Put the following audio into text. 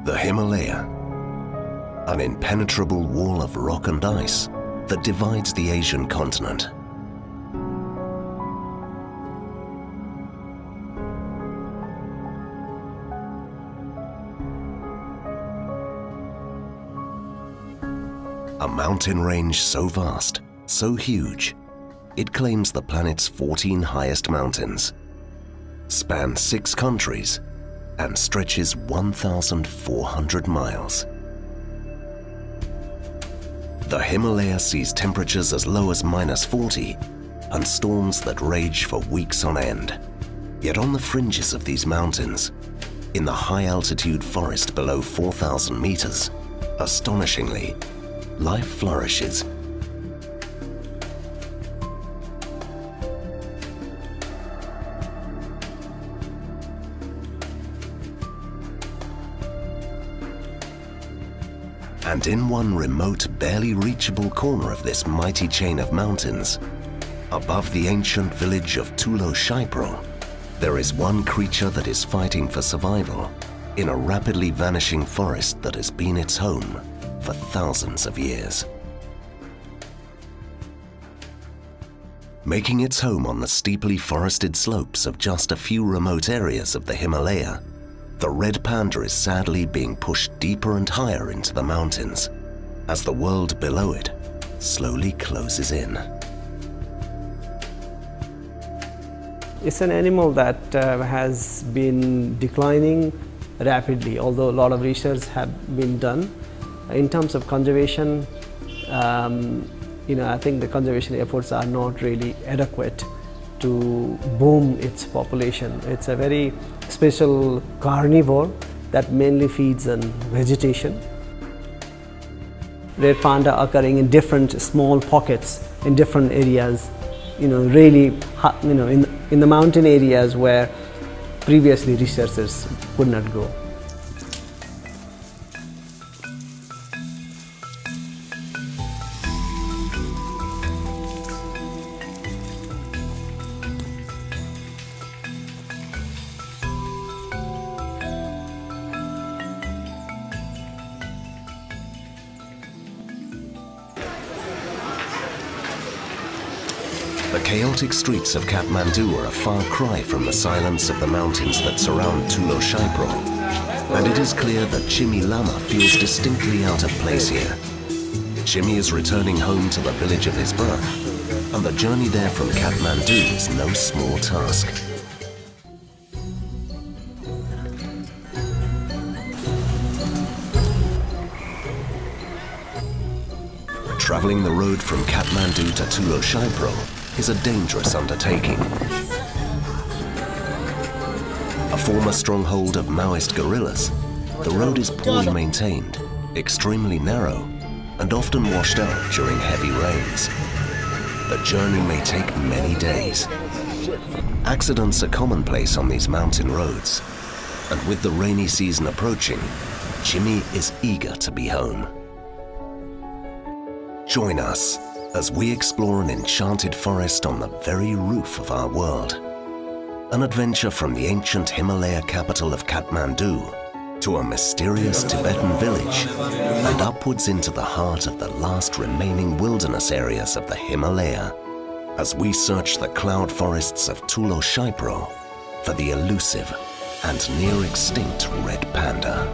The Himalaya, an impenetrable wall of rock and ice that divides the Asian continent. A mountain range so vast, so huge, it claims the planet's 14 highest mountains, spans 6 countries, and stretches 1,400 miles. The Himalaya sees temperatures as low as -40 and storms that rage for weeks on end. Yet on the fringes of these mountains, in the high-altitude forest below 4,000 meters, astonishingly, life flourishes. And in one remote, barely reachable corner of this mighty chain of mountains, above the ancient village of Tulo-Shaipro, there is one creature that is fighting for survival in a rapidly vanishing forest that has been its home for thousands of years. Making its home on the steeply forested slopes of just a few remote areas of the Himalaya, the red panda is sadly being pushed deeper and higher into the mountains as the world below it slowly closes in. It's an animal that has been declining rapidly, although a lot of research have been done. In terms of conservation, I think the conservation efforts are not really adequate to boom its population. It's a very special carnivore that mainly feeds on vegetation. Red panda occurring in different small pockets in different areas, really, in the mountain areas where previously researchers could not go. The chaotic streets of Kathmandu are a far cry from the silence of the mountains that surround Tulo-Shaipro, and it is clear that Jimmy Lama feels distinctly out of place here. Jimmy is returning home to the village of his birth, and the journey there from Kathmandu is no small task. Traveling the road from Kathmandu to Tulo-Shaipro is a dangerous undertaking. A former stronghold of Maoist guerrillas, the road is poorly maintained, extremely narrow, and often washed out during heavy rains. The journey may take many days. Accidents are commonplace on these mountain roads, and with the rainy season approaching, Jimmy is eager to be home. Join us as we explore an enchanted forest on the very roof of our world. An adventure from the ancient Himalaya capital of Kathmandu to a mysterious Tibetan village and upwards into the heart of the last remaining wilderness areas of the Himalaya as we search the cloud forests of Tulo-Shaipro for the elusive and near extinct red panda.